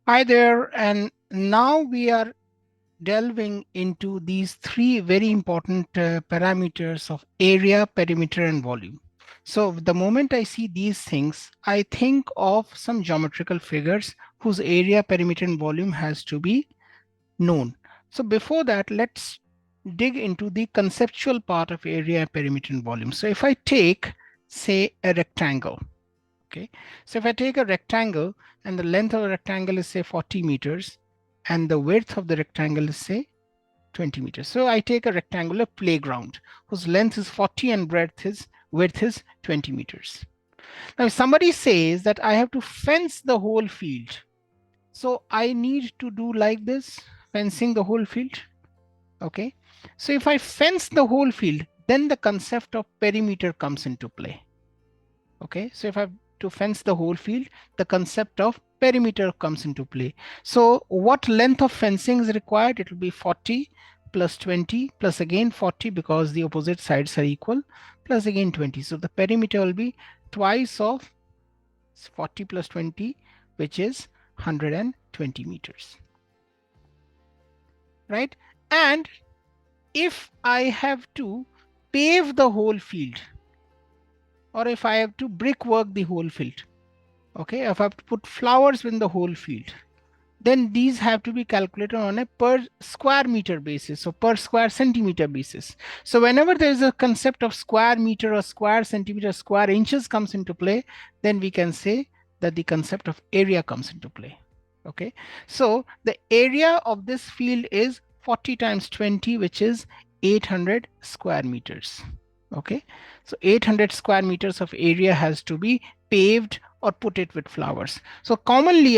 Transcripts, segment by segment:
Hi there, and now we are delving into these three very important parameters of area, perimeter, and volume. So the moment I see these things, I think of some geometrical figures whose area, perimeter, and volume has to be known. So before that, let's dig into the conceptual part of area, perimeter, and volume. So if I take, say, a rectangle, okay, so if I take a rectangle and the length of the rectangle is say 40 meters and the width of the rectangle is say 20 meters. So I take a rectangular playground whose length is 40 and width is 20 meters. Now if somebody says that I have to fence the whole field, so I need to do like this, fencing the whole field. Okay, so if I fence the whole field, then the concept of perimeter comes into play. Okay, so if I have to fence the whole field, the concept of perimeter comes into play. So what length of fencing is required? It will be 40 plus 20 plus again 40 because the opposite sides are equal, plus again 20. So the perimeter will be twice of 40 plus 20, which is 120 meters, right? And if I have to pave the whole field, or if I have to brickwork the whole field, okay, if I have to put flowers in the whole field, then these have to be calculated on a per square meter basis, so per square centimeter basis. So whenever there is a concept of square meter or square centimeter, square inches comes into play, then we can say that the concept of area comes into play. Okay, so the area of this field is 40 times 20, which is 800 square meters. Okay, so 800 square meters of area has to be paved or put it with flowers. So commonly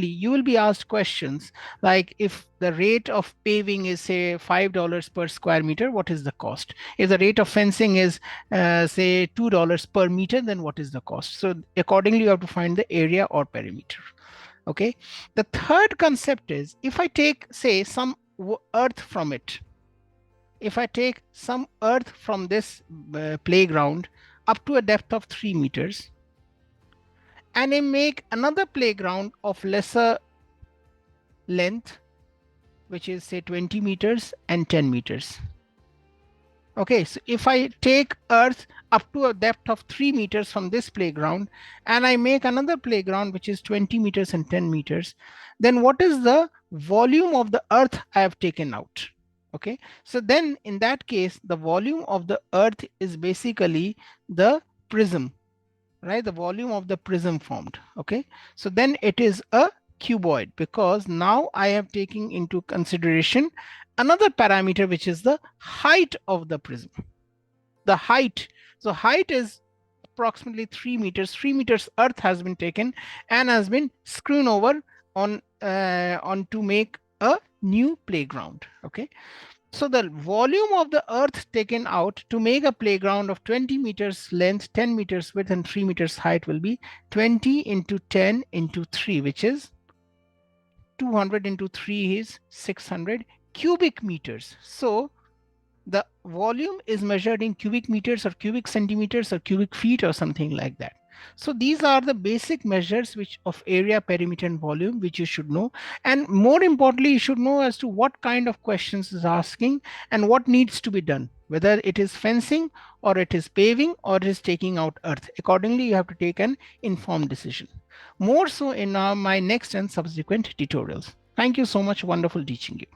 you will be asked questions like, if the rate of paving is say $5 per square meter, what is the cost? If the rate of fencing is say $2 per meter, then what is the cost? So accordingly you have to find the area or perimeter. Okay, the third concept is, if I take say some earth from it, if I take some earth from this playground up to a depth of 3 meters, and I make another playground of lesser length, which is say 20 meters and 10 meters. Okay, so if I take earth up to a depth of 3 meters from this playground and I make another playground which is 20 meters and 10 meters, then what is the volume of the earth I have taken out? Okay, so then in that case, the volume of the earth is basically the prism, right? The volume of the prism formed. Okay, so then it is a cuboid because now I am taking into consideration another parameter, which is the height of the prism. The height. So height is approximately 3 meters. 3 meters earth has been taken and has been screwed over on to make a new playground. Okay, so the volume of the earth taken out to make a playground of 20 meters length, 10 meters width, and 3 meters height will be 20 into 10 into 3, which is 200 into 3 is 600 cubic meters. So the volume is measured in cubic meters or cubic centimeters or cubic feet or something like that. So these are the basic measures which of area, perimeter, and volume which you should know. And more importantly, you should know as to what kind of questions is asking and what needs to be done, whether it is fencing or it is paving or it is taking out earth. Accordingly, you have to take an informed decision. More so in my next and subsequent tutorials. Thank you so much. Wonderful teaching you.